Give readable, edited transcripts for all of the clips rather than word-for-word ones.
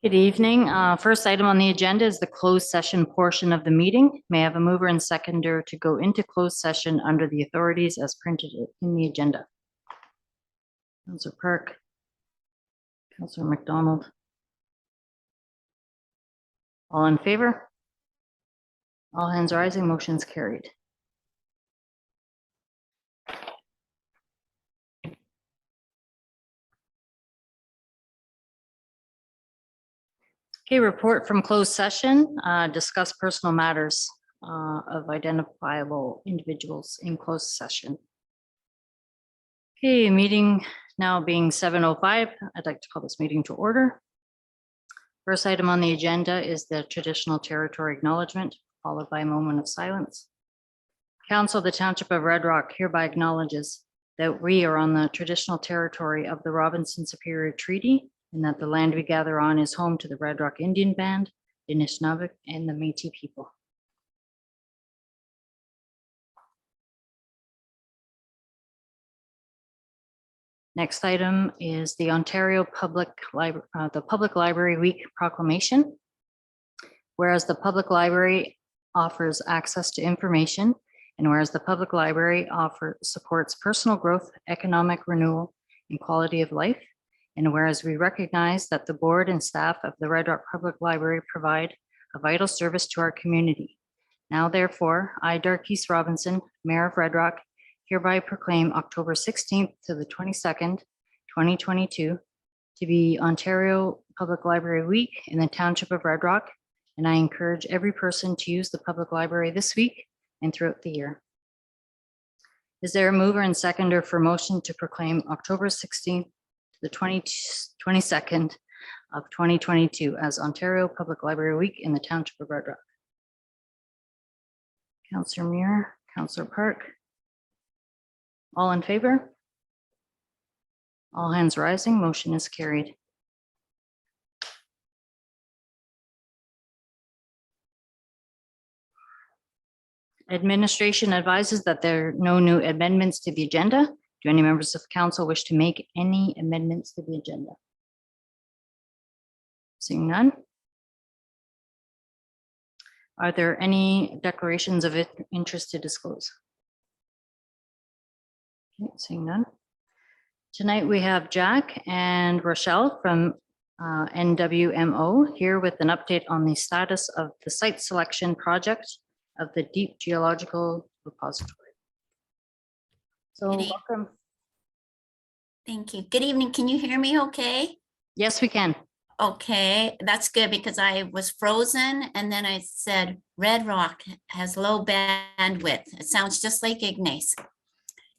Good evening. First item on the agenda is the closed session portion of the meeting. May I have a mover and seconder to go into closed session under the authorities as printed in the agenda? Councillor Park, Councillor McDonald. All in favor? All hands rising, motion's carried. Okay, report from closed session, discuss personal matters of identifiable individuals in closed session. Okay, meeting now being 7:05, I'd like to call this meeting to order. First item on the agenda is the traditional territory acknowledgement, followed by a moment of silence. Council of the Township of Red Rock hereby acknowledges that we are on the traditional territory of the Robinson Superior Treaty and that the land we gather on is home to the Red Rock Indian Band, the Anishinaabe, and the Métis people. Next item is the Ontario Public Library Week proclamation. Whereas the public library offers access to information, and whereas the public library supports personal growth, economic renewal, and quality of life, and whereas we recognize that the board and staff of the Red Rock Public Library provide a vital service to our community. Now therefore, I, Darkese Robinson, Mayor of Red Rock, hereby proclaim October 16th to the 22nd, 2022 to be Ontario Public Library Week in the Township of Red Rock, and I encourage every person to use the public library this week and throughout the year. Is there a mover and seconder for motion to proclaim October 16th to the 22nd of 2022 as Ontario Public Library Week in the Township of Red Rock? Councillor Muir, Councillor Park. All in favor? All hands rising, motion is carried. Administration advises that there are no new amendments to the agenda. Do any members of council wish to make any amendments to the agenda? Seeing none. Are there any declarations of interest to disclose? Okay, seeing none. Tonight we have Jack and Rochelle from NWMO here with an update on the status of the site selection project of the Deep Geological Repository. So welcome. Thank you. Good evening. Can you hear me okay? Yes, we can. Okay, that's good because I was frozen and then I said Red Rock has low bandwidth. It sounds just like Ignace.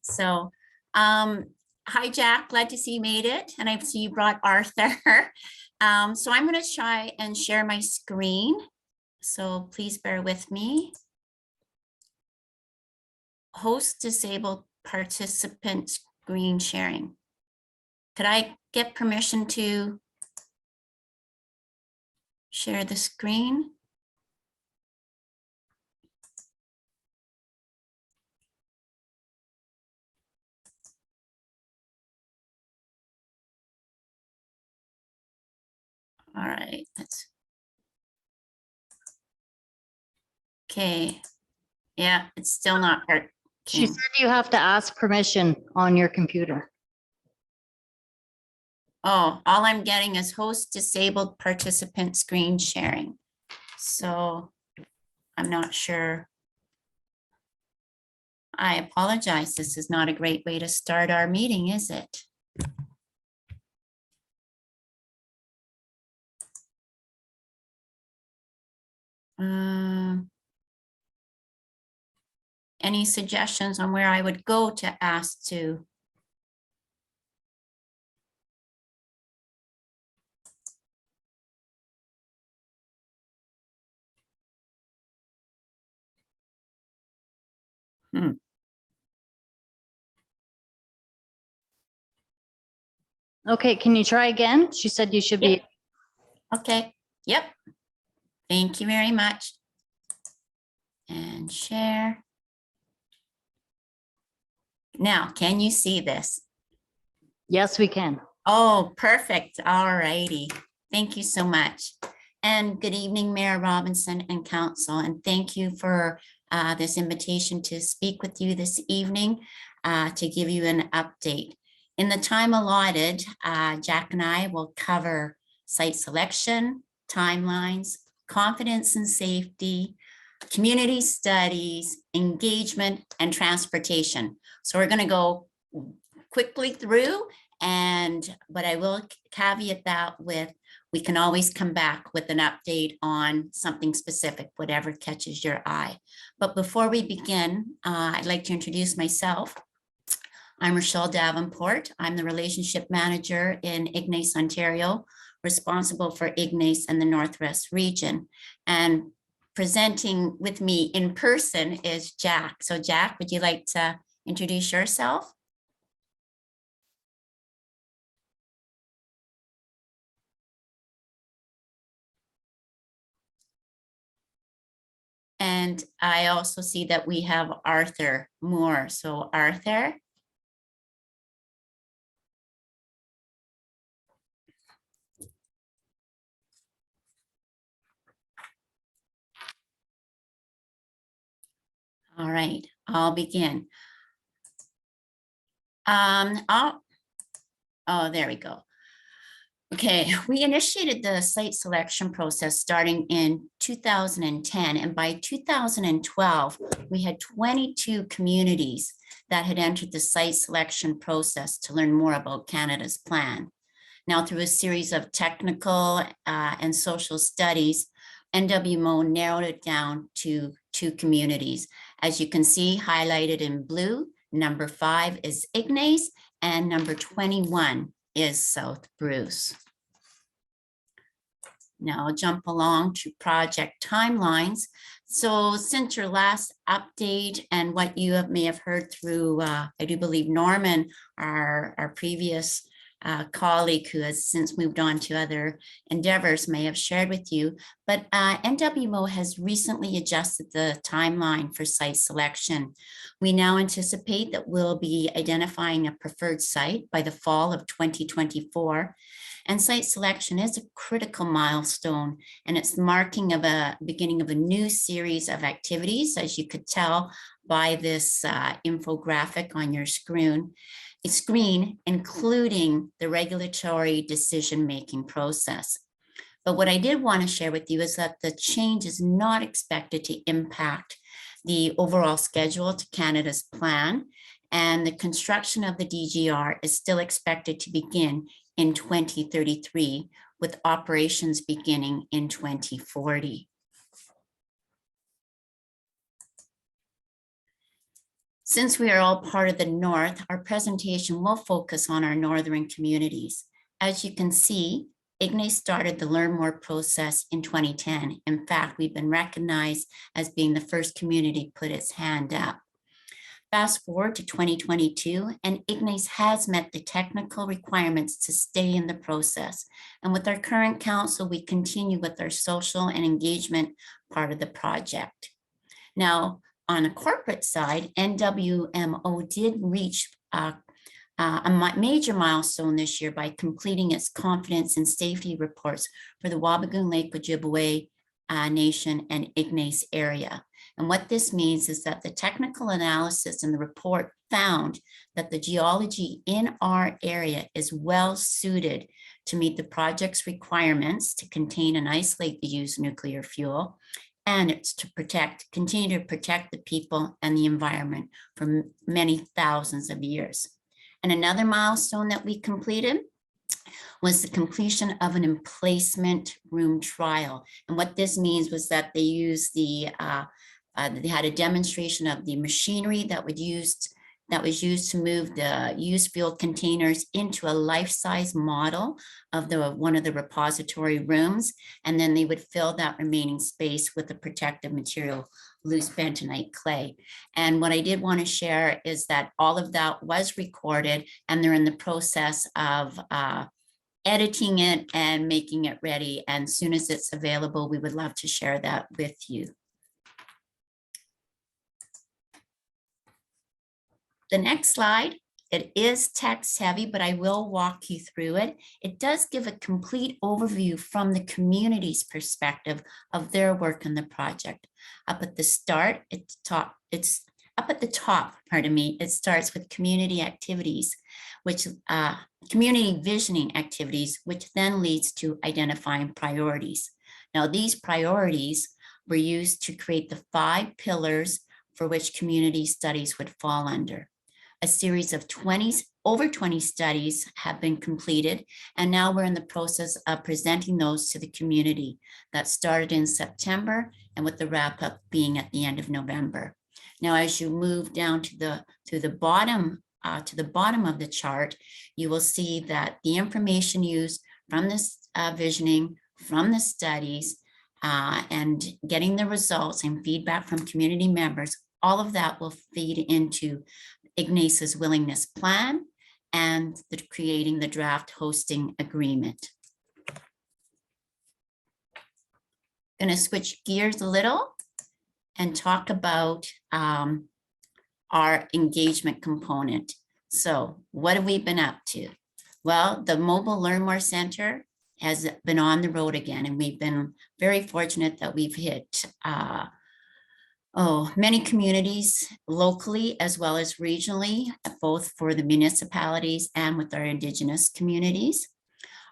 So hi Jack, glad to see you made it, and I see you brought Arthur. So I'm going to try and share my screen, so please bear with me. Host disabled participant screen sharing. Could I get permission to share the screen? All right, that's okay. Yeah, it's still not working. She said you have to ask permission on your computer. Oh, all I'm getting is host disabled participant screen sharing. So I'm not sure. I apologize. This is not a great way to start our meeting, is it? Any suggestions on where I would go to ask to? Okay, can you try again? She said you should be. Okay, yep. Thank you very much. And share. Now, can you see this? Yes, we can. Oh, perfect. All righty. Thank you so much. And good evening, Mayor Robinson and Council. And thank you for this invitation to speak with you this evening to give you an update. In the time allotted, Jack and I will cover site selection, timelines, confidence and safety, community studies, engagement, and transportation. So we're going to go quickly through, but I will caveat that with, we can always come back with an update on something specific, whatever catches your eye. But before we begin, I'd like to introduce myself. I'm Rochelle Davenport. I'm the relationship manager in Ignace, Ontario, responsible for Ignace and the Northwest region. And presenting with me in person is Jack. So Jack, would you like to introduce yourself? And I also see that we have Arthur Moore. So Arthur. All right, I'll begin. Oh, there we go. Okay, we initiated the site selection process starting in 2010, and by 2012, we had 22 communities that had entered the site selection process to learn more about Canada's plan. Now, through a series of technical and social studies, NWMO narrowed it down to 2 communities. As you can see, highlighted in blue, number 5 is Ignace, and number 21 is South Bruce. Now I'll jump along to project timelines. So since your last update and what you may have heard through, I do believe Norman, our previous colleague who has since moved on to other endeavors, may have shared with you, but NWMO has recently adjusted the timeline for site selection. We now anticipate that we'll be identifying a preferred site by the fall of 2024. And site selection is a critical milestone, and it's the marking of a beginning of a new series of activities, as you could tell by this infographic on your screen, including the regulatory decision-making process. But what I did want to share with you is that the change is not expected to impact the overall schedule to Canada's plan, and the construction of the DGR is still expected to begin in 2033, with operations beginning in 2040. Since we are all part of the North, our presentation will focus on our northern communities. As you can see, Ignace started the Learn More process in 2010. In fact, we've been recognized as being the first community to put its hand up. Fast forward to 2022, and Ignace has met the technical requirements to stay in the process. And with our current council, we continue with our social and engagement part of the project. Now, on a corporate side, NWMO did reach a major milestone this year by completing its confidence and safety reports for the Wabigoon Lake Ojibwe Nation and Ignace area. And what this means is that the technical analysis in the report found that the geology in our area is well suited to meet the project's requirements to contain and isolate the used nuclear fuel, and it's to continue to protect the people and the environment for many thousands of years. And another milestone that we completed was the completion of an emplacement room trial. And what this means was that they used they had a demonstration of the machinery that was used to move the used fuel containers into a life-size model of one of the repository rooms, and then they would fill that remaining space with the protective material, loose bentonite clay. And what I did want to share is that all of that was recorded, and they're in the process of editing it and making it ready. And as soon as it's available, we would love to share that with you. The next slide It is text heavy, but I will walk you through it. It does give a complete overview from the community's perspective of their work in the project. Up at the start, it's up at the top, pardon me, it starts with community activities, which community visioning activities, which then leads to identifying priorities. Now, these priorities were used to create the 5 pillars for which community studies would fall under. A series of over 20 studies have been completed, and now we're in the process of presenting those to the community. That started in September, and with the wrap up being at the end of November. Now, as you move down to the bottom of the chart, you will see that the information used from this visioning, from the studies, and getting the results and feedback from community members, all of that will feed into Ignace's willingness plan and creating the draft hosting agreement. Going to switch gears a little and talk about our engagement component. So what have we been up to? Well, the Mobile Learn More Center has been on the road again, and we've been very fortunate that we've hit many communities locally as well as regionally, both for the municipalities and with our Indigenous communities.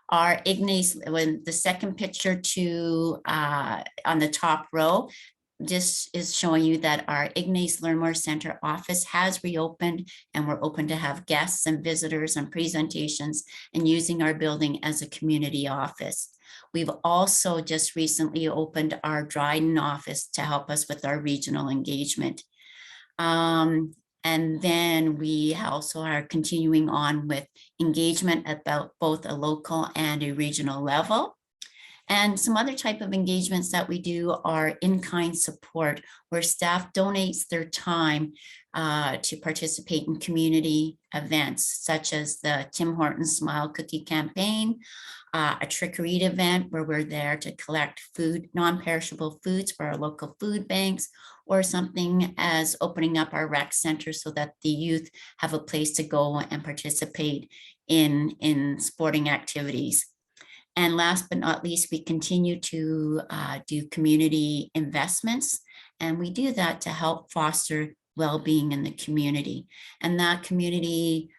Our Ignace, when the second picture to on the top row, this is showing you that our Ignace Learn More Center office has reopened, and we're open to have guests and visitors and presentations and using our building as a community office. We've also just recently opened our Dryden office to help us with our regional engagement. And then we also are continuing on with engagement at both a local and a regional level. And some other type of engagements that we do are in-kind support, where staff donates their time to participate in community events, such as the Tim Hortons Smile Cookie Campaign, a trick or eat event where we're there to collect food, non-perishable foods for our local food banks, or something as opening up our rec center so that the youth have a place to go and participate in sporting activities. And last but not least, we continue to do community investments, and we do that to help foster well-being in the community. And that community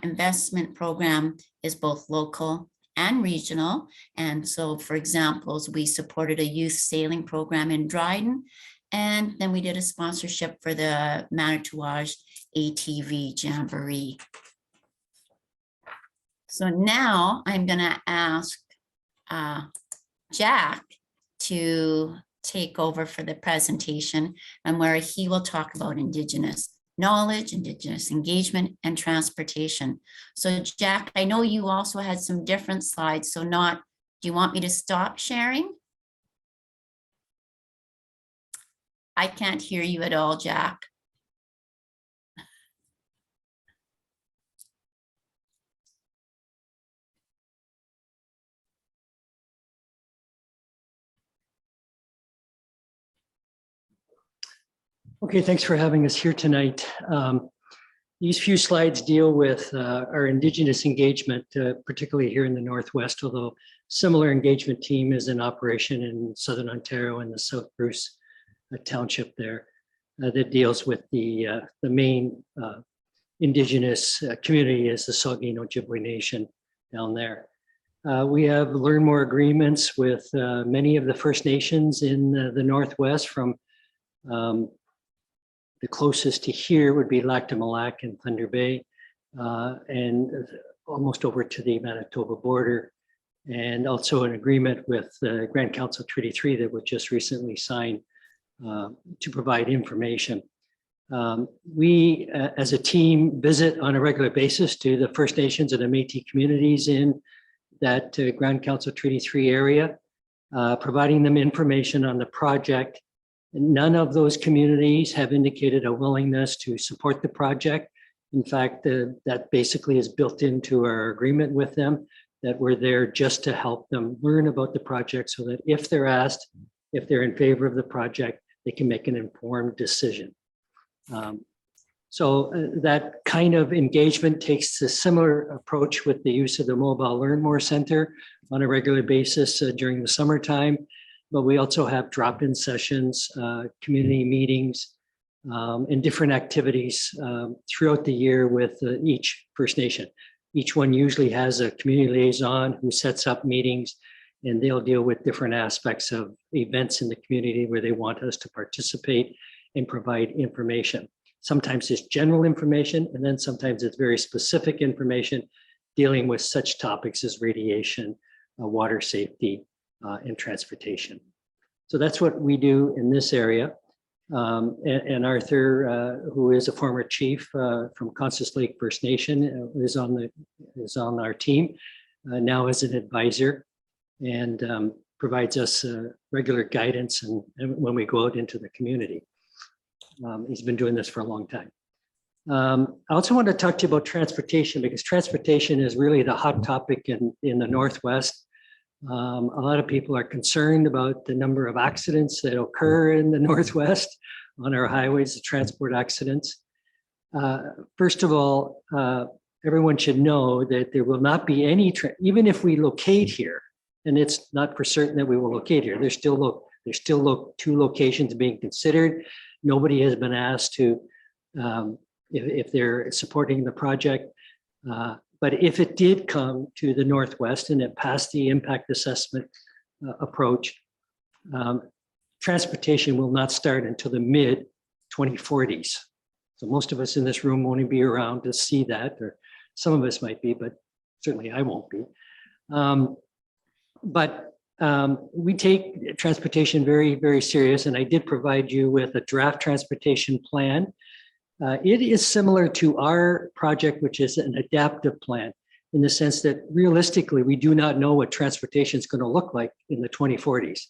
investment program is both local and regional. And so, for example, we supported a youth sailing program in Dryden, and then we did a sponsorship for the Manitouage ATV Jamboree. So now I'm going to ask Jack to take over for the presentation, and where he will talk about Indigenous knowledge, Indigenous engagement, and transportation. So Jack, I know you also had some different slides, so do you want me to stop sharing? I can't hear you at all, Jack. Okay, thanks for having us here tonight. These few slides deal with our Indigenous engagement, particularly here in the Northwest, although similar engagement team is in operation in Southern Ontario and the South Bruce Township there that deals with the main Indigenous community is the Saugeen Ojibwe Nation down there. We have Learn More agreements with many of the First Nations in the Northwest, from the closest to here would be Lac du Mille and Thunder Bay, and almost over to the Manitoba border, and also an agreement with the Grand Council Treaty 3 that was just recently signed to provide information. We, as a team, visit on a regular basis to the First Nations and the Métis communities in that Grand Council Treaty 3 area, providing them information on the project. None of those communities have indicated a willingness to support the project. In fact, that basically is built into our agreement with them, that we're there just to help them learn about the project, so that if they're asked, if they're in favor of the project, they can make an informed decision. So that kind of engagement takes a similar approach with the use of the Mobile Learn More Center on a regular basis during the summertime. But we also have drop-in sessions, community meetings, and different activities throughout the year with each First Nation. Each one usually has a community liaison who sets up meetings, and they'll deal with different aspects of events in the community where they want us to participate and provide information. Sometimes it's general information, and then sometimes it's very specific information dealing with such topics as radiation, water safety, and transportation. So that's what we do in this area. And Arthur, who is a former chief from Constance Lake First Nation, is on our team now as an advisor, and provides us regular guidance and when we go out into the community. He's been doing this for a long time. I also want to talk to you about transportation, because transportation is really the hot topic in the Northwest. A lot of people are concerned about the number of accidents that occur in the Northwest on our highways, the transport accidents. First of all, everyone should know that there will not be any, even if we locate here, and it's not for certain that we will locate here, there's still two locations being considered. Nobody has been asked to, if they're supporting the project. But if it did come to the Northwest and it passed the impact assessment approach, transportation will not start until the mid 2040s. So most of us in this room won't be around to see that, or some of us might be, but certainly I won't be. We take transportation very, very serious, and I did provide you with a draft transportation plan. It is similar to our project, which is an adaptive plan, in the sense that realistically, we do not know what transportation is going to look like in the 2040s.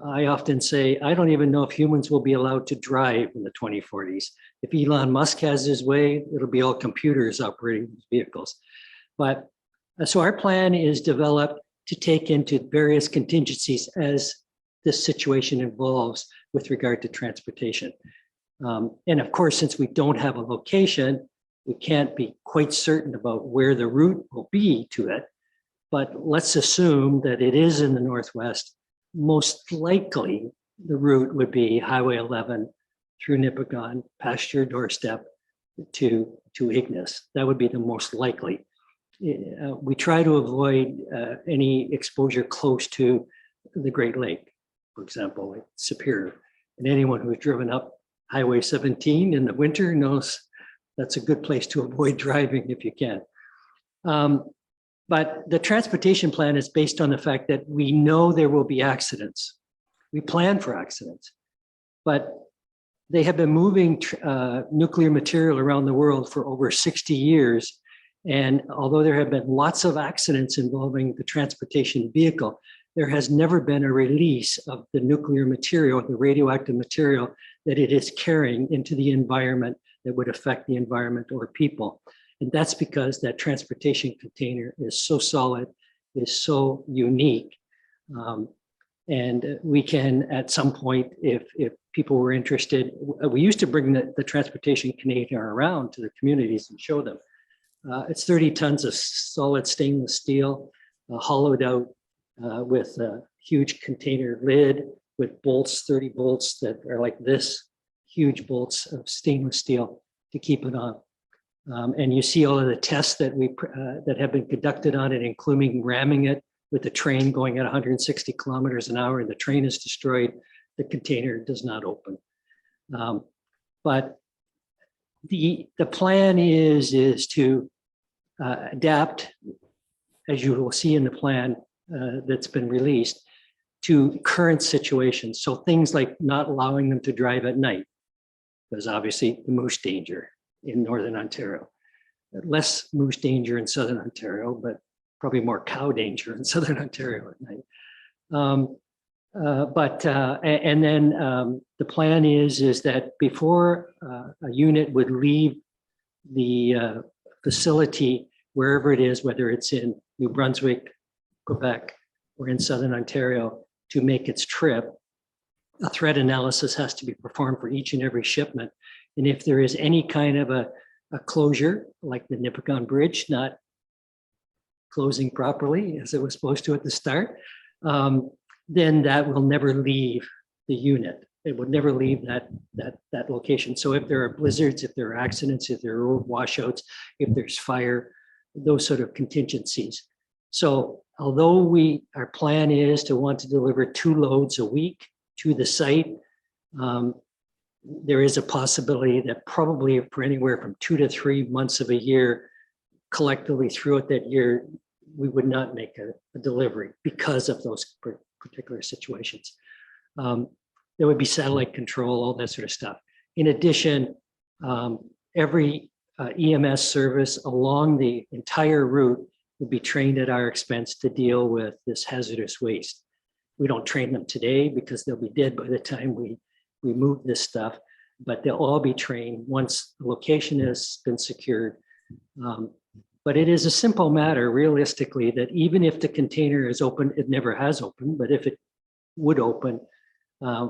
I often say, I don't even know if humans will be allowed to drive in the 2040s. If Elon Musk has his way, it'll be all computers operating these vehicles. But so our plan is developed to take into various contingencies as this situation evolves with regard to transportation. And of course, since we don't have a location, we can't be quite certain about where the route will be to it. But let's assume that it is in the Northwest. Most likely, the route would be Highway 11 through Nipigon, past your doorstep to Ignis. That would be the most likely. We try to avoid any exposure close to the Great Lake, for example, like Superior. And anyone who's driven up Highway 17 in the winter knows that's a good place to avoid driving if you can. But the transportation plan is based on the fact that we know there will be accidents. We plan for accidents, but they have been moving nuclear material around the world for over 60 years. And although there have been lots of accidents involving the transportation vehicle, there has never been a release of the nuclear material, the radioactive material that it is carrying into the environment that would affect the environment or people. And that's because that transportation container is so solid, is so unique. And we can, at some point, if people were interested, we used to bring the transportation container around to the communities and show them. It's 30 tons of solid stainless steel, hollowed out with a huge container lid with bolts, 30 bolts that are like this, huge bolts of stainless steel to keep it on. And you see all of the tests that that have been conducted on it, including ramming it with a train going at 160 kilometers an hour, and the train is destroyed. The container does not open. But the plan is to adapt, as you will see in the plan that's been released, to current situations. So things like not allowing them to drive at night, because obviously the moose danger in Northern Ontario. Less moose danger in Southern Ontario, but probably more cow danger in Southern Ontario at night. And then the plan is that before a unit would leave the facility, wherever it is, whether it's in New Brunswick, Quebec, or in Southern Ontario, to make its trip, a threat analysis has to be performed for each and every shipment And if there is any kind of a closure, like the Nipigon Bridge not closing properly as it was supposed to at the start, then that will never leave the unit. It would never leave that location. So if there are blizzards, if there are accidents, if there are road washouts, if there's fire, those sort of contingencies. So although our plan is to want to deliver 2 loads a week to the site, there is a possibility that probably for anywhere from 2 to 3 months of a year, collectively throughout that year, we would not make a delivery because of those particular situations. There would be satellite control, all that sort of stuff. In addition, every EMS service along the entire route would be trained at our expense to deal with this hazardous waste. We don't train them today because they'll be dead by the time we move this stuff, but they'll all be trained once the location has been secured. But it is a simple matter, realistically, that even if the container is open, it never has opened, but if it would open,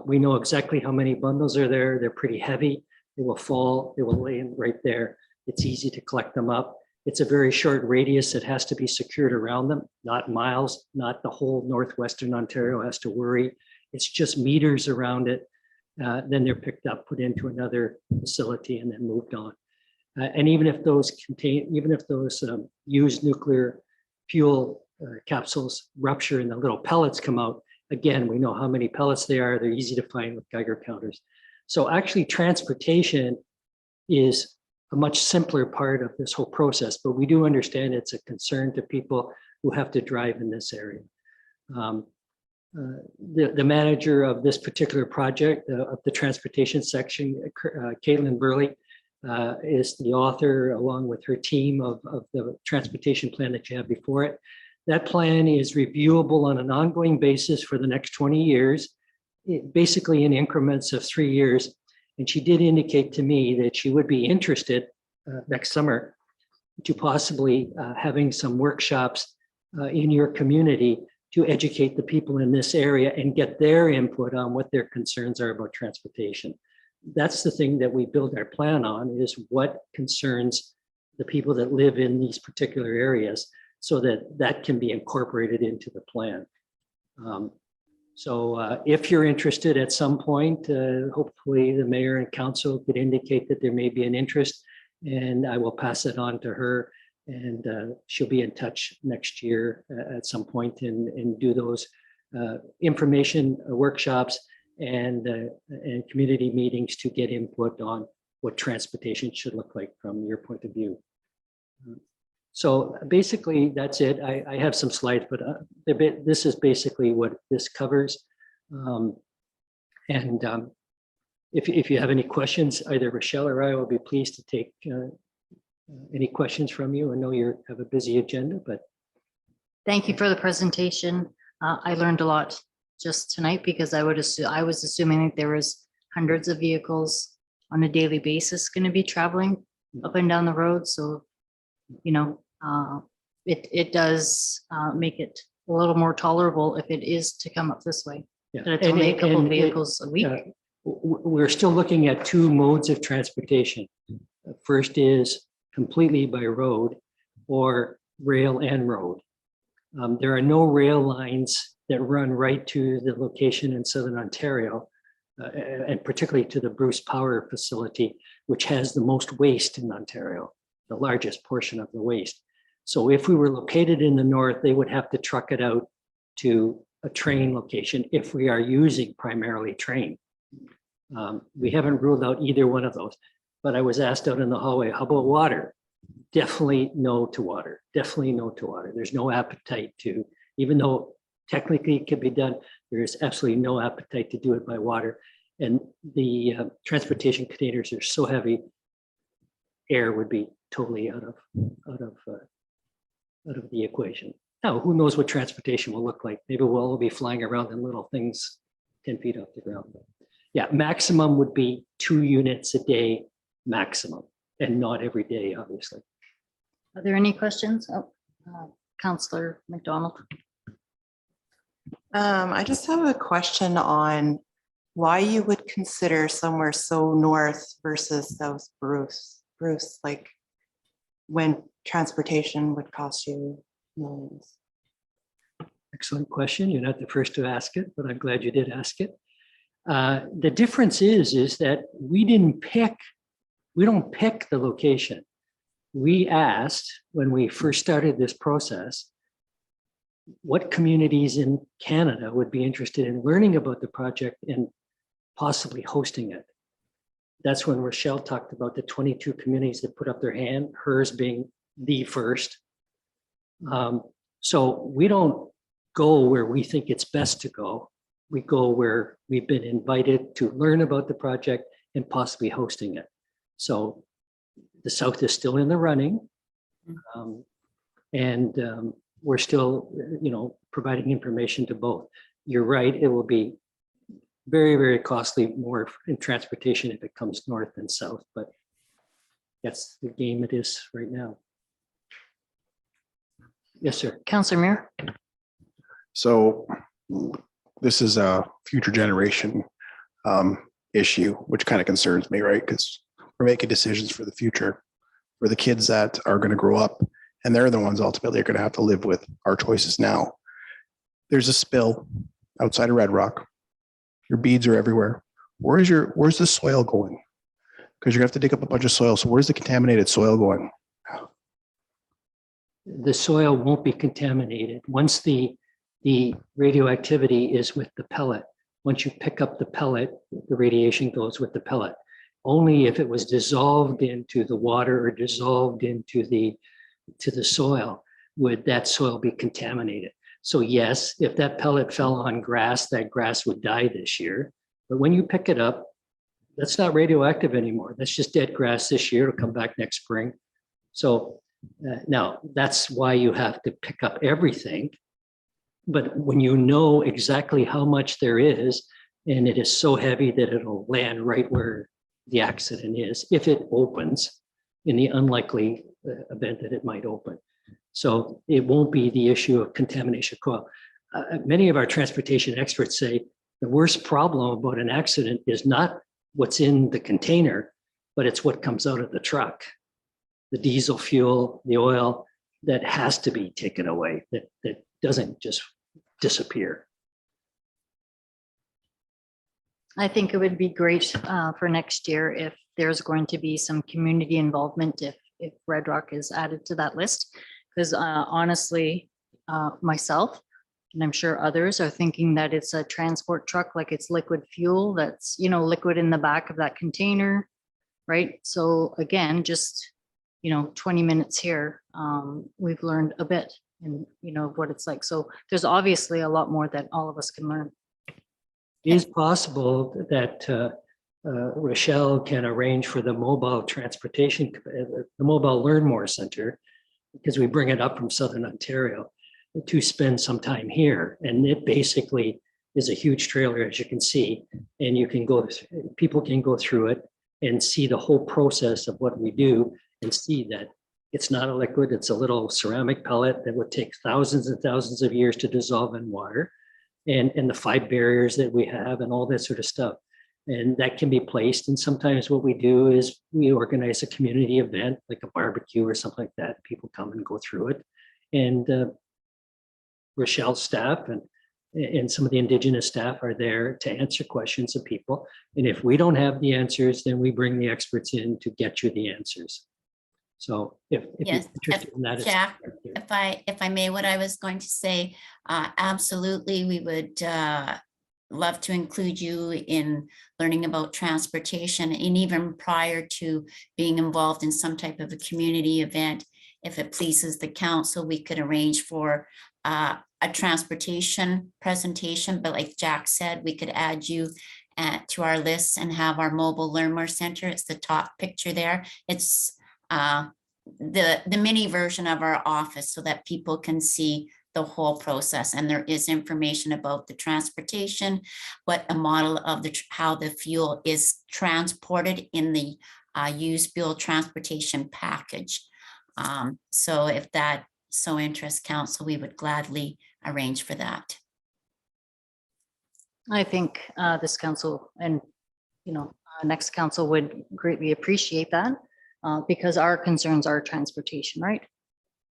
we know exactly how many bundles are there. They're pretty heavy. They will fall. They will lay right there. It's easy to collect them up. It's a very short radius that has to be secured around them, not miles, not the whole northwestern Ontario has to worry. It's just meters around it. Then they're picked up, put into another facility, and then moved on. And even if those used nuclear fuel capsules rupture and the little pellets come out, again, we know how many pellets they are. They're easy to find with Geiger counters. So actually transportation is a much simpler part of this whole process, but we do understand it's a concern to people who have to drive in this area. The manager of this particular project, of the transportation section, Caitlin Burley, is the author, along with her team, of the transportation plan that you have before it. That plan is reviewable on an ongoing basis for the next 20 years, basically in increments of 3 years. And she did indicate to me that she would be interested next summer to possibly having some workshops in your community to educate the people in this area and get their input on what their concerns are about transportation. That's the thing that we build our plan on, is what concerns the people that live in these particular areas, so that can be incorporated into the plan. So if you're interested at some point, hopefully the mayor and council could indicate that there may be an interest, and I will pass it on to her, and she'll be in touch next year at some point and do those information workshops and community meetings to get input on what transportation should look like from your point of view. So basically, that's it. I have some slides, but this is basically what this covers. If you have any questions, either Rochelle or I will be pleased to take any questions from you. I know you have a busy agenda, but. Thank you for the presentation. I learned a lot just tonight, because I was assuming that there was hundreds of vehicles on a daily basis going to be traveling up and down the road. So, you know, it does make it a little more tolerable if it is to come up this way. Yeah. But it's only a couple of vehicles a week. We're still looking at 2 modes of transportation. First is completely by road, or rail and road. There are no rail lines that run right to the location in Southern Ontario, and particularly to the Bruce Power facility, which has the most waste in Ontario, the largest portion of the waste. So if we were located in the north, they would have to truck it out to a train location if we are using primarily train. We haven't ruled out either one of those, but I was asked out in the hallway, how about water? Definitely no to water, definitely no to water. There's no appetite to, even though technically it can be done, there is absolutely no appetite to do it by water. And the transportation containers are so heavy, air would be totally out of the equation. Now, who knows what transportation will look like? Maybe we'll all be flying around in little things 10 feet off the ground. But yeah, maximum would be 2 units a day, maximum, and not every day, obviously. Are there any questions? Oh, Councillor McDonald. I just have a question on why you would consider somewhere so north versus South Bruce, like when transportation would cost you millions. Excellent question. You're not the first to ask it, but I'm glad you did ask it. The difference is that we don't pick the location. We asked when we first started this process, what communities in Canada would be interested in learning about the project and possibly hosting it. That's when Rochelle talked about the 22 communities that put up their hand, hers being the first. So we don't go where we think it's best to go. We go where we've been invited to learn about the project and possibly hosting it. So the South is still in the running. We're still, providing information to both. You're right, it will be very, very costly more in transportation if it comes north and south, but that's the game it is right now. Yes, sir. Councillor Muir. So this is a future generation issue, which kind of concerns me, right? Because we're making decisions for the future, for the kids that are going to grow up, and they're the ones ultimately are going to have to live with our choices now. There's a spill outside of Red Rock. Your beads are everywhere. Where's the soil going? Because you're going to have to dig up a bunch of soil. So where's the contaminated soil going? The soil won't be contaminated. Once the radioactivity is with the pellet, once you pick up the pellet, the radiation goes with the pellet. Only if it was dissolved into the water or dissolved into the soil would that soil be contaminated. So yes, if that pellet fell on grass, that grass would die this year. But when you pick it up, that's not radioactive anymore. That's just dead grass this year. It'll come back next spring. So now that's why you have to pick up everything. But when you know exactly how much there is, and it is so heavy that it'll land right where the accident is, if it opens, in the unlikely event that it might open. So it won't be the issue of contamination coil. Many of our transportation experts say the worst problem about an accident is not what's in the container, but it's what comes out of the truck. The diesel fuel, the oil that has to be taken away, that doesn't just disappear. I think it would be great for next year if there's going to be some community involvement, if Red Rock is added to that list. Because honestly, myself, and I'm sure others are thinking that it's a transport truck, like it's liquid fuel that's, liquid in the back of that container, right? So again, just, 20 minutes here, we've learned a bit and, what it's like. So there's obviously a lot more that all of us can learn. It is possible that Rochelle can arrange for the mobile transportation, the Mobile Learn More Center, because we bring it up from Southern Ontario, to spend some time here. And it basically is a huge trailer, as you can see, and people can go through it and see the whole process of what we do and see that it's not a liquid, it's a little ceramic pellet that would take thousands and thousands of years to dissolve in water, and the 5 barriers that we have and all that sort of stuff. And that can be placed. And sometimes what we do is we organize a community event, like a barbecue or something like that. People come and go through it. And Rochelle's staff and some of the Indigenous staff are there to answer questions of people. And if we don't have the answers, then we bring the experts in to get you the answers. So if Yes, you're interested in that, Jack, if I may, what I was going to say, absolutely, we would love to include you in learning about transportation, and even prior to being involved in some type of a community event, if it pleases the council, we could arrange for a transportation presentation. But like Jack said, we could add you to our list and have our mobile Learn More Center. It's the top picture there. It's the mini version of our office so that people can see the whole process. And there is information about the transportation, what a model of how the fuel is transported in the used fuel transportation package. So if that so interests council, we would gladly arrange for that. I think this council and, next council would greatly appreciate that because our concerns are transportation, right?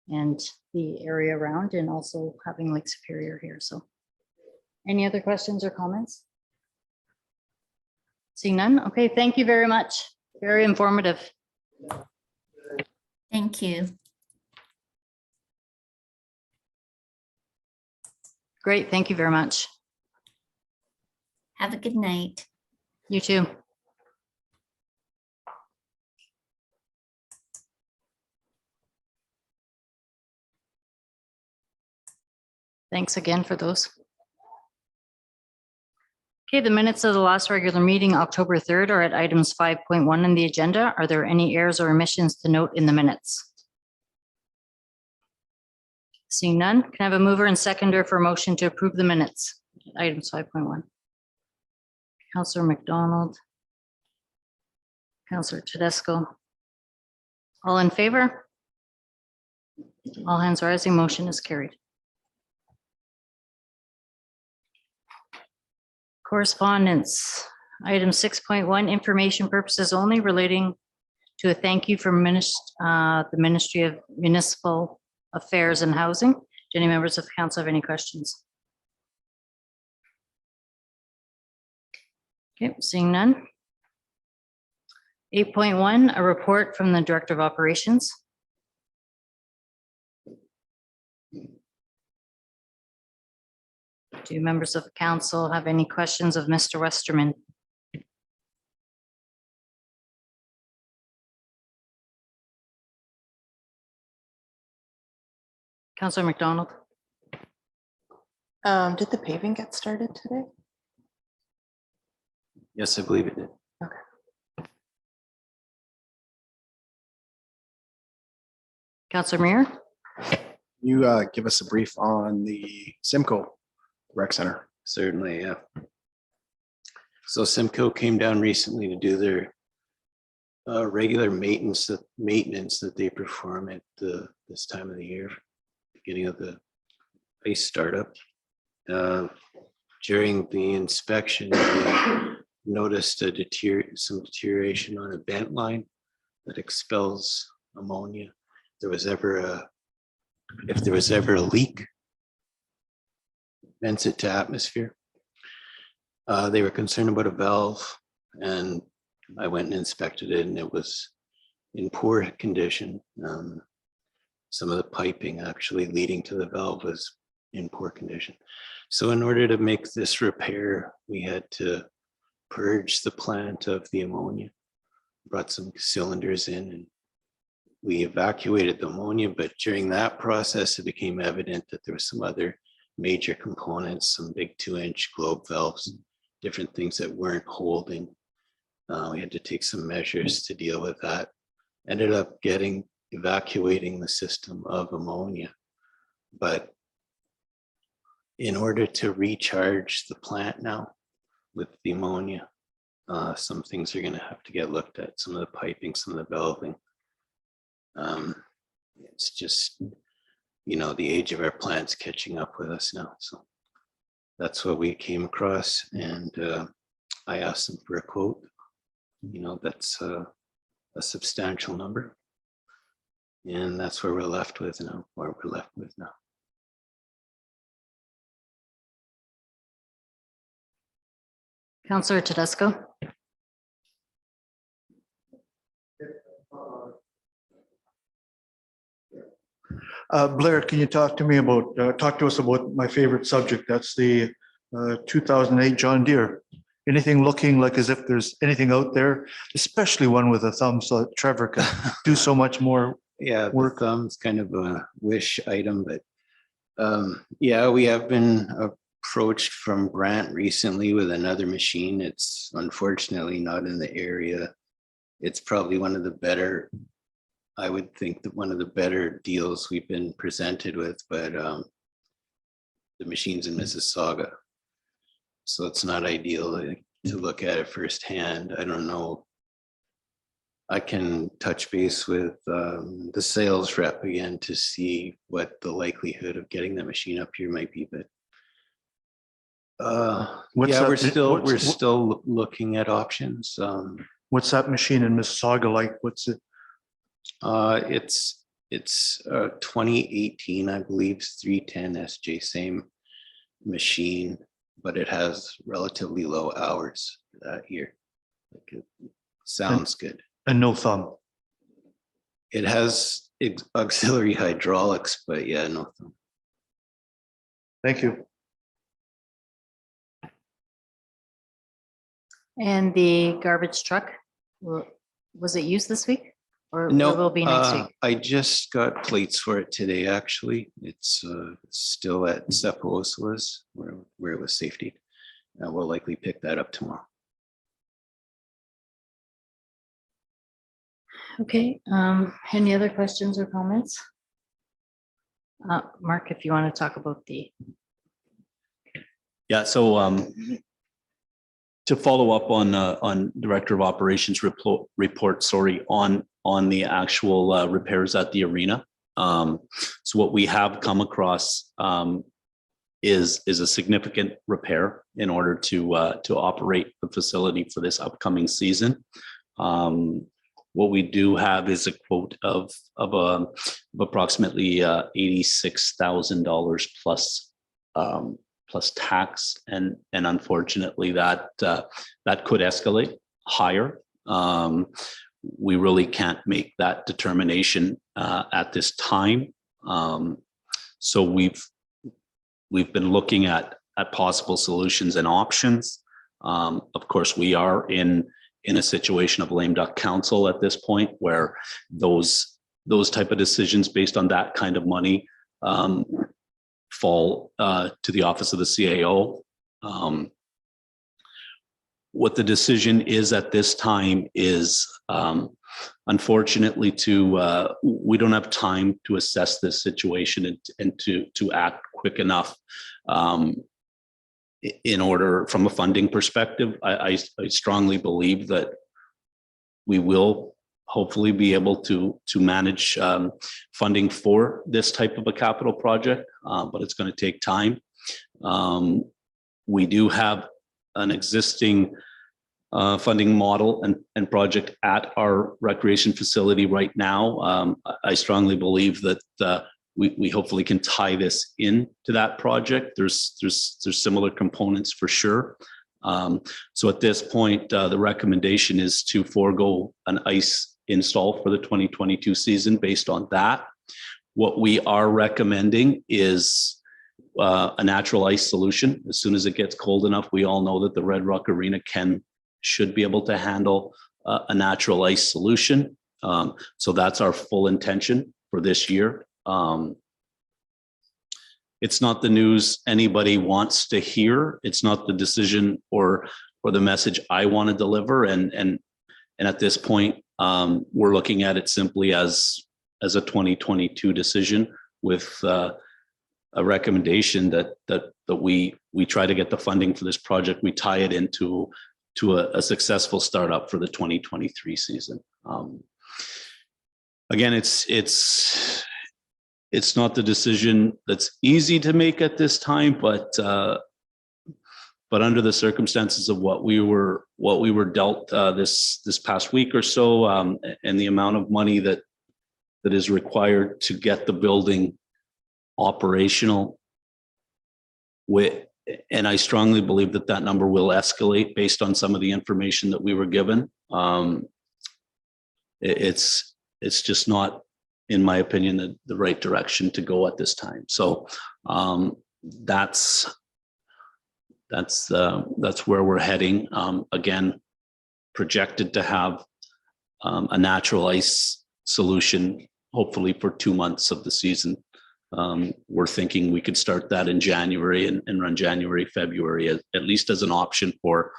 And the area around and also having Lake Superior here. So any other questions or comments? Seeing none. Okay, thank you very much. Very informative. Thank you. Great. Thank you very much. Have a good night. You too. Thanks again for those. Okay, the minutes of the last regular meeting, October 3rd, are at items 5.1 in the agenda. Are there any errors or omissions to note in the minutes? Seeing none, can I have a mover and seconder for a motion to approve the minutes? Items 5.1. Councillor McDonald. Councillor Tedesco. All in favor? All hands rising, motion is carried. Correspondence, item 6.1, information purposes only relating to a thank you from the Ministry of Municipal Affairs and Housing. Do any members of council have any questions? Okay, seeing none. 8.1, a report from the Director of Operations. Do members of the council have any questions of Mr. Westerman? Councillor McDonald. Did the paving get started today? Yes, I believe it did. Councillor Muir. You give us a brief on the Simcoe Rec Center. Certainly, yeah. So Simcoe came down recently to do their regular maintenance that they perform at this time of the year, beginning of the ice startup. During the inspection, they noticed some deterioration on a vent line that expels ammonia. If there was ever a leak, vents it to atmosphere. They were concerned about a valve, and I went and inspected it, and it was in poor condition. Some of the piping actually leading to the valve was in poor condition. So in order to make this repair, we had to purge the plant of the ammonia, brought some cylinders in, and we evacuated the ammonia. But during that process, it became evident that there were some other major components, some big 2-inch globe valves, different things that weren't holding. We had to take some measures to deal with that. Ended up evacuating the system of ammonia. But in order to recharge the plant now with the ammonia, some things are going to have to get looked at, some of the piping, some of the valving. It's just, the age of our plant's catching up with us now. So that's what we came across, and I asked them for a quote. That's a substantial number, and that's where we're left with now. Councillor Tedesco. Blair, can you talk to us about my favorite subject? That's the 2008 John Deere. Anything looking like as if there's anything out there, especially one with a thumb, so that Trevor can do so much more. Yeah, work. the thumb's kind of a wish item, but yeah, we have been approached from Brant recently with another machine. It's unfortunately not in the area. It's probably one of the better, I would think that one of the better deals we've been presented with, but the machine's in Mississauga. So it's not ideal to look at it firsthand. I don't know. I can touch base with the sales rep again to see what the likelihood of getting the machine up here might be, but What's Yeah, that- we're what's- still looking at options. What's that machine in Mississauga like? What's it? It's 2018, I believe, 310 SJ, same machine, but it has relatively low hours for that year. Like it sounds good. And no thumb. It has auxiliary hydraulics, but yeah, no. Thank you. And the garbage truck, was it used this week? Or No, will be next week? I just got plates for it today, actually. It's still at Sepo's where it was safety. We'll likely pick that up tomorrow. Okay, any other questions or comments? Mark, if you want to talk about the, Yeah, so to follow up on Director of Operations report, sorry, on the actual repairs at the arena. So what we have come across is a significant repair in order to operate the facility for this upcoming season. What we do have is a quote of approximately $86,000 plus tax, and unfortunately that could escalate higher. We really can't make that determination at this time. So we've been looking at possible solutions and options. Of course, we are in a situation of lame duck council at this point, where those type of decisions based on that kind of money fall to the office of the CAO. What the decision is at this time is, unfortunately, we don't have time to assess this situation and to act quick enough in order from a funding perspective. I strongly believe that we will hopefully be able to manage funding for this type of a capital project, but it's going to take time. We do have an existing funding model and project at our recreation facility right now. I strongly believe that we hopefully can tie this into that project. There's similar components for sure. So at this point, the recommendation is to forego an ice install for the 2022 season based on that. What we are recommending is a natural ice solution. As soon as it gets cold enough, we all know that the Red Rock Arena should be able to handle a natural ice solution. So that's our full intention for this year. It's not the news anybody wants to hear. It's not the decision or the message I want to deliver. And at this point, we're looking at it simply as a 2022 decision with a recommendation that we try to get the funding for this project. We tie it into a successful startup for the 2023 season. Again, it's not the decision that's easy to make at this time, but under the circumstances of what we were dealt this past week or so, and the amount of money that is required to get the building operational, and I strongly believe that number will escalate based on some of the information that we were given. It's just not, in my opinion, the right direction to go at this time. So that's where we're heading. Again, projected to have a natural ice solution, hopefully for 2 months of the season. We're thinking we could start that in January and run January, February, at least as an option for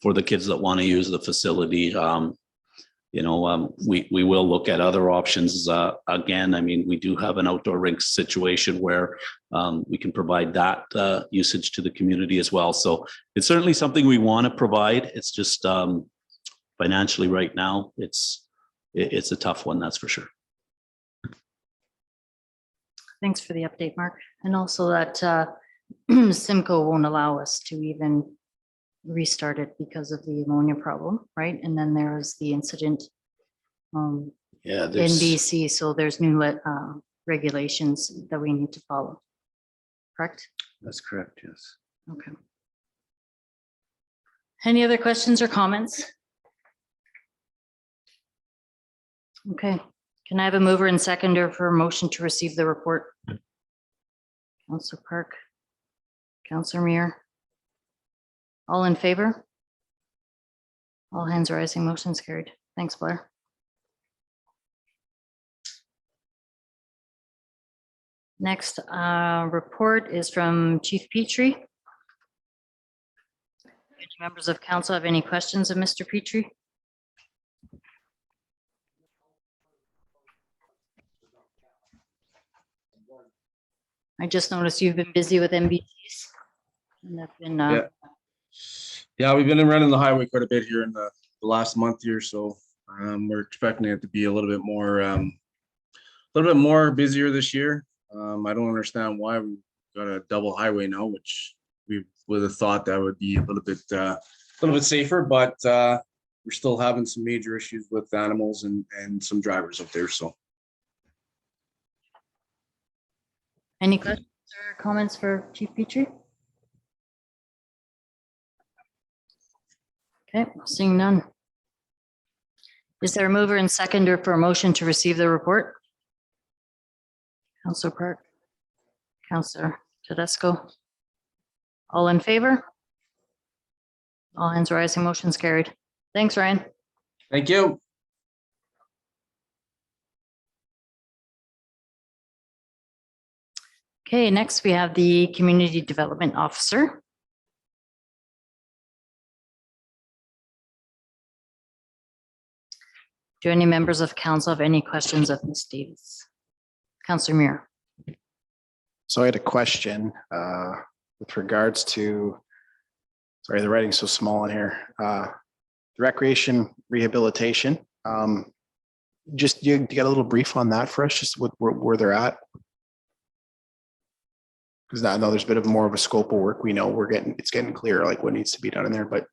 the kids that want to use the facility. We will look at other options. Again, I mean, we do have an outdoor rink situation where we can provide that usage to the community as well. So it's certainly something we want to provide. It's just financially right now, it's a tough one, that's for sure. thanks for the update, Mark. And also that Simcoe won't allow us to even restart it because of the ammonia problem, right? And then there was the incident Yeah, in there's, BC, so there's new regulations that we need to follow. Correct? that's correct, yes. Okay. Any other questions or comments? Okay, can I have a mover and seconder for a motion to receive the report? Councillor Park, Councillor Muir. All in favor? All hands rising, motion's carried. Thanks, Blair. Next report is from Chief Petrie. Do members of council have any questions of Mr. Petrie? I just noticed you've been busy with MBTs. And that's been, Yeah, we've been running the highway quite a bit here in the last month here, so we're expecting it to be a little bit more busier this year. I don't understand why we got a double highway now, which we would have thought that would be a little bit safer, but we're still having some major issues with animals and some drivers up there. So any questions or comments for Chief Petrie? Okay, seeing none. Is there a mover and seconder for a motion to receive the report? Councillor Park, Councillor Tedesco. All in favor? All hands rising, motion's carried. Thanks, Ryan. thank you. Okay, next we have the Community Development Officer. Do any members of council have any questions of Ms. Davis? Councillor Muir. So I had a question with regards to, sorry, the writing's so small in here. The recreation rehabilitation. Just you get a little brief on that for us, just where they're at. Because I know there's a bit of more of a scope of work. We know it's getting clear, like what needs to be done in there, but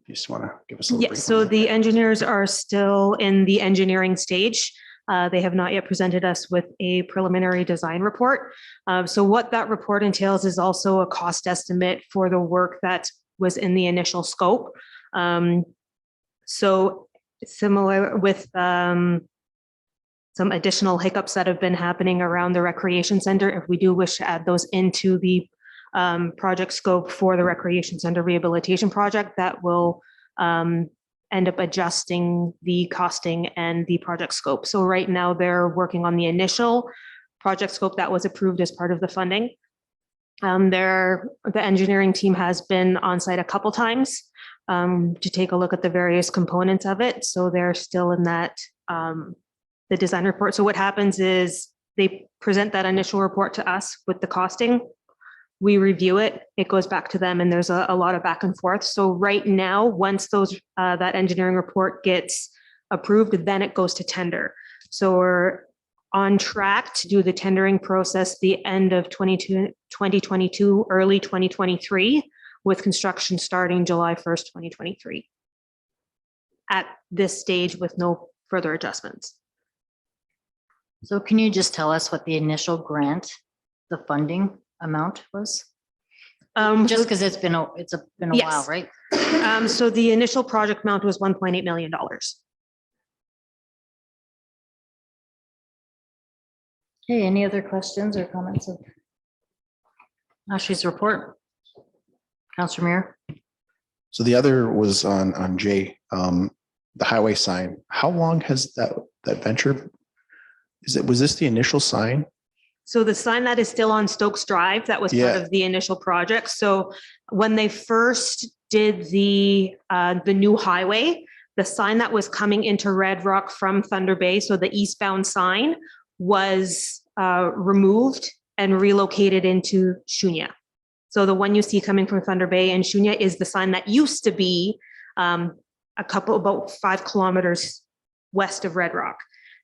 you just want to give us a little Yeah, brief. so the engineers are still in the engineering stage. They have not yet presented us with a preliminary design report. So what that report entails is also a cost estimate for the work that was in the initial scope. So similar with some additional hiccups that have been happening around the recreation center, if we do wish to add those into the project scope for the recreation center rehabilitation project, that will end up adjusting the costing and the project scope. So right now they're working on the initial project scope that was approved as part of the funding. The engineering team has been on site a couple times to take a look at the various components of it. So they're still in that the design report. So what happens is they present that initial report to us with the costing. We review it, it goes back to them, and there's a lot of back and forth. So right now, once that engineering report gets approved, then it goes to tender. So we're on track to do the tendering process the end of 2022, early 2023, with construction starting July 1st, 2023. At this stage with no further adjustments. So can you just tell us what the initial grant, the funding amount was? Just because it's been a while, Yes. right? So the initial project amount was $1.8 million. Okay, any other questions or comments of Ashley's report? Councillor Muir. So the other was on J, the highway sign. How long has that venture? Was this the initial sign? So the sign that is still on Stokes Drive, that was part Yeah. of the initial project. So when they first did the new highway, the sign that was coming into Red Rock from Thunder Bay, so the eastbound sign, was removed and relocated into Shunya. So the one you see coming from Thunder Bay and Shunya is the sign that used to be about 5 kilometers west of Red Rock.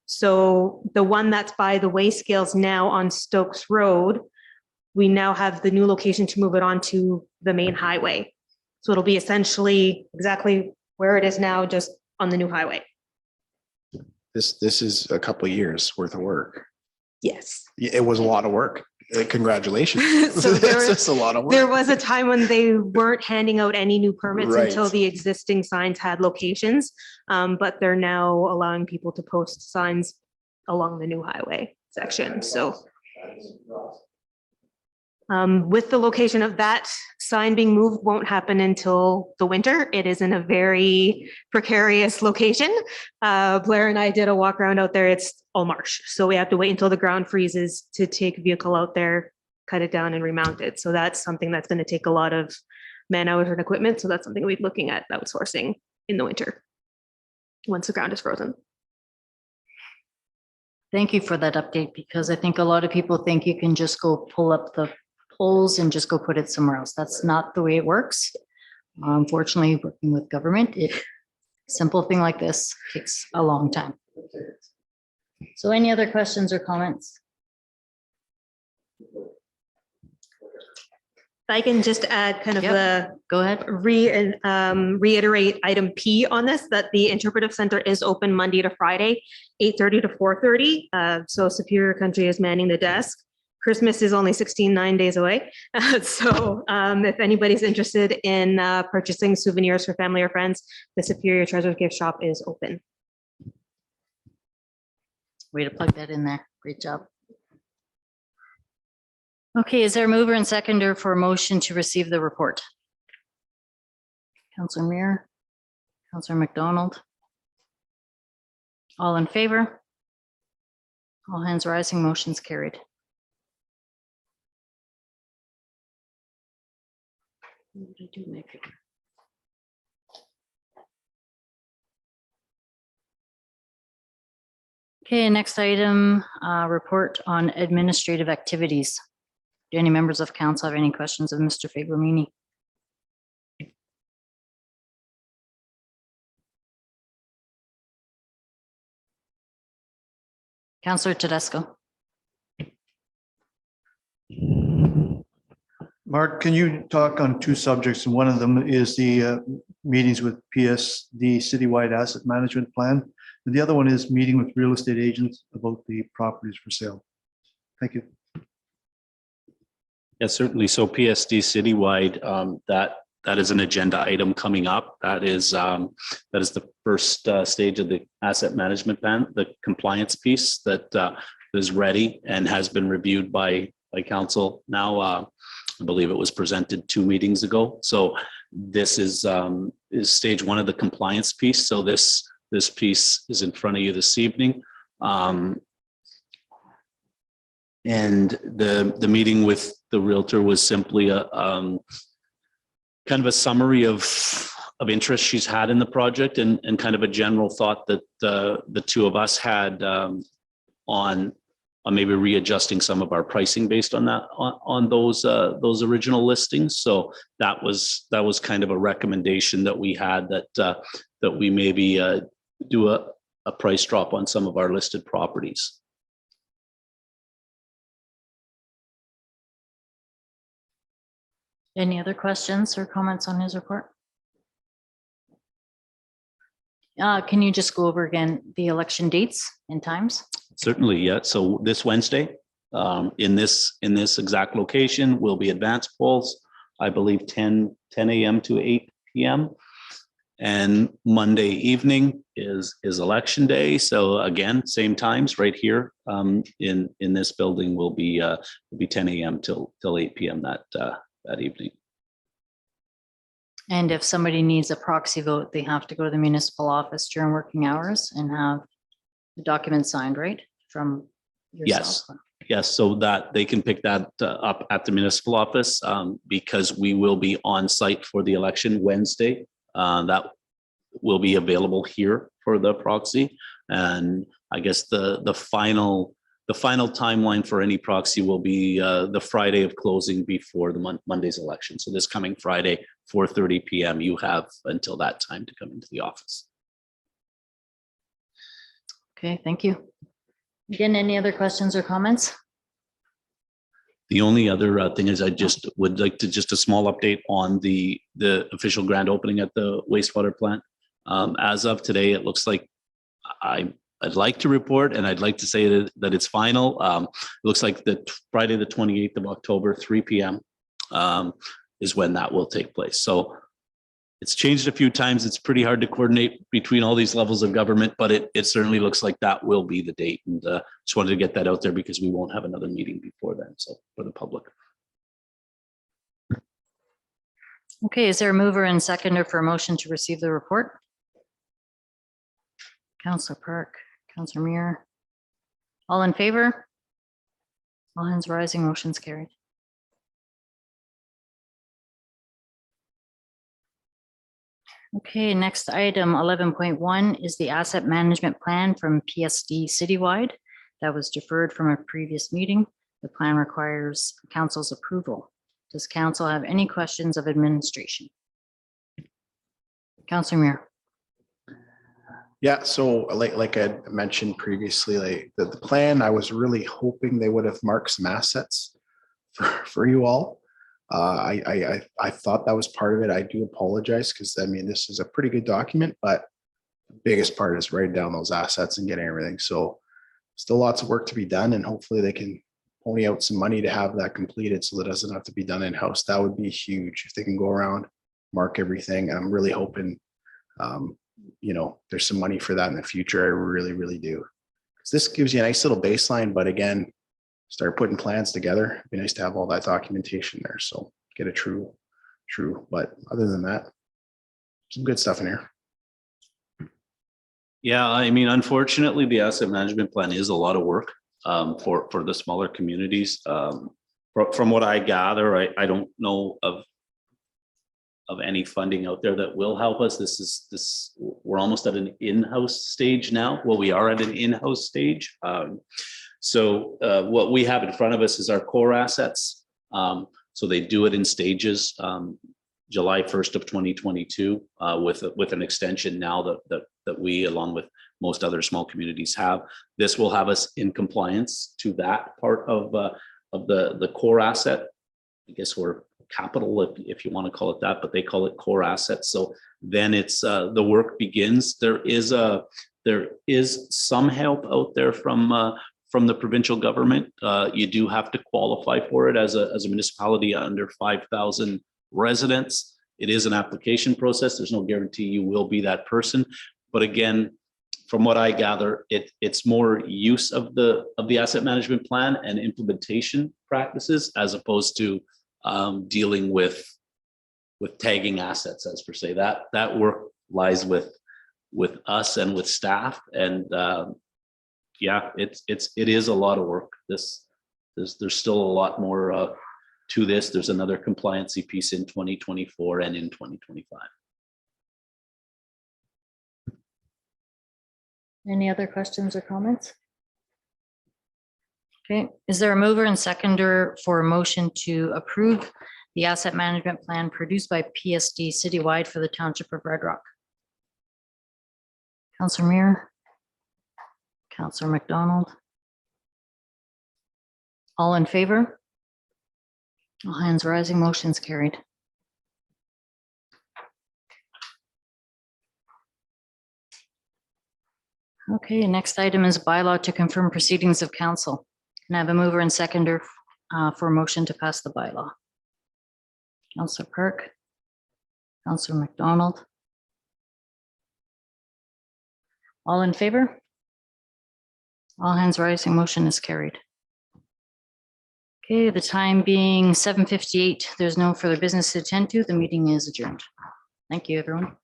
So the one that's by the weigh scales now on Stokes Road we now have the new location to move it onto the main highway. So it'll be essentially exactly where it is now, just on the new highway. This is a couple of years worth of work. Yes. It was a lot of work. Congratulations. So It's just a lot of work. There was a time when they weren't handing out any new permits until Right. the existing signs had locations. But they're now allowing people to post signs along the new highway section, so. With the location of that sign being moved won't happen until the winter. It is in a very precarious location. Blair and I did a walk around out there. It's all marsh. So we have to wait until the ground freezes to take a vehicle out there, cut it down and remount it. So that's something that's going to take a lot of man hours and equipment. So that's something we're looking at outsourcing in the winter once the ground is frozen. Thank you for that update, because I think a lot of people think you can just go pull up the poles and just go put it somewhere else. That's not the way it works. Unfortunately, working with government, simple thing like this takes a long time. So any other questions or comments? If I can just add kind of Yep. Go ahead. reiterate item P on this, that the interpretive center is open Monday to Friday, 8:30 to 4:30. So Superior Country is manning the desk. Christmas is only 9 days away. So if anybody's interested in purchasing souvenirs for family or friends, the Superior Treasure Gift Shop is open. Way to plug that in there. Great job. Okay, is there a mover and seconder for a motion to receive the report? Councillor Muir, Councillor McDonald. All in favor? All hands rising, motion's carried. What did I do, Nick? Okay, next item, report on administrative activities. Do any members of council have any questions of Mr. Fabramini? Councillor Tedesco. Mark, can you talk on two subjects? And one of them is the meetings with PSD Citywide Asset Management Plan. And the other one is meeting with real estate agents about the properties for sale. Thank you. Yes, certainly. So PSD citywide, that is an agenda item coming up. That is the first stage of the asset management plan, the compliance piece that is ready and has been reviewed by council. Now, I believe it was presented 2 meetings ago. So this is stage 1 of the compliance piece. So this piece is in front of you this evening. And the meeting with the realtor was simply a kind of a summary of interest she's had in the project and kind of a general thought that the two of us had on maybe readjusting some of our pricing based on that on those original listings. So that was kind of a recommendation that we had that we maybe do a price drop on some of our listed properties. Any other questions or comments on his report? Can you just go over again the election dates and times? Certainly, yeah. So this Wednesday, in this exact location, will be advanced polls. I believe 10 a.m. to 8 p.m. And Monday evening is election day. So again, same times right here in this building will be 10 a.m. till 8 p.m. that evening. And if somebody needs a proxy vote, they have to go to the municipal office during working hours and have the document signed, right? From yourself. Yes, so that they can pick that up at the municipal office because we will be on site for the election Wednesday. That will be available here for the proxy. And I guess the final timeline for any proxy will be the Friday of closing before the Monday's election. So this coming Friday, 4:30 p.m. You have until that time to come into the office. Okay, thank you. Again, any other questions or comments? The only other thing is I just would like to just a small update on the official grand opening at the wastewater plant. As of today, it looks like I'd like to report, and I'd like to say that it's final. It looks like Friday, the 28th of October, 3 p.m. Is when that will take place. So it's changed a few times. It's pretty hard to coordinate between all these levels of government, but it certainly looks like that will be the date. And just wanted to get that out there because we won't have another meeting before then. So for the public. Okay, is there a mover and seconder for a motion to receive the report? Councillor Park, Councillor Muir. All in favor? All hands rising, motion's carried. Okay, next item 11.1 is the asset management plan from PSD Citywide that was deferred from a previous meeting. The plan requires council's approval. Does council have any questions of administration? Councillor Muir. Yeah, so like I mentioned previously, like the plan, I was really hoping they would have marked some assets for you all. I thought that was part of it. I do apologize because I mean, this is a pretty good document, but the biggest part is writing down those assets and getting everything. So still lots of work to be done, and hopefully they can pony out some money to have that completed so that it doesn't have to be done in-house. That would be huge if they can go around, mark everything. I'm really hoping, you know, there's some money for that in the future. I really, really do. This gives you a nice little baseline, but again, start putting plans together. It'd be nice to have all that documentation there. So get a true, but other than that, some good stuff in here. Yeah, I mean, unfortunately, the asset management plan is a lot of work for the smaller communities. From what I gather, I don't know of any funding out there that will help us. We're almost at an in-house stage now. Well, we are at an in-house stage. So what we have in front of us is our core assets. So they do it in stages. July 1st of 2022 with an extension now that we, along with most other small communities, have. This will have us in compliance to that part of the core asset. I guess we're capital, if you want to call it that, but they call it core assets. So then it's the work begins. There is some help out there from the provincial government. You do have to qualify for it as a municipality under 5,000 residents. It is an application process. There's no guarantee you will be that person. But again, from what I gather, it's more use of the asset management plan and implementation practices as opposed to dealing with tagging assets, as per se. That work lies with us and with staff. And yeah, it is a lot of work. There's still a lot more to this. There's another compliancy piece in 2024 and in 2025. Any other questions or comments? Okay, is there a mover and seconder for a motion to approve the asset management plan produced by PSD Citywide for the Township of Red Rock? Councillor Muir, Councillor McDonald. All in favor? All hands rising, motion's carried. Okay, next item is bylaw to confirm proceedings of council. Can I have a mover and seconder for a motion to pass the bylaw? Councillor Perk, Councillor McDonald. All in favor? All hands rising, motion is carried. Okay, the time being 7:58, there's no further business to attend to. The meeting is adjourned. Thank you, everyone.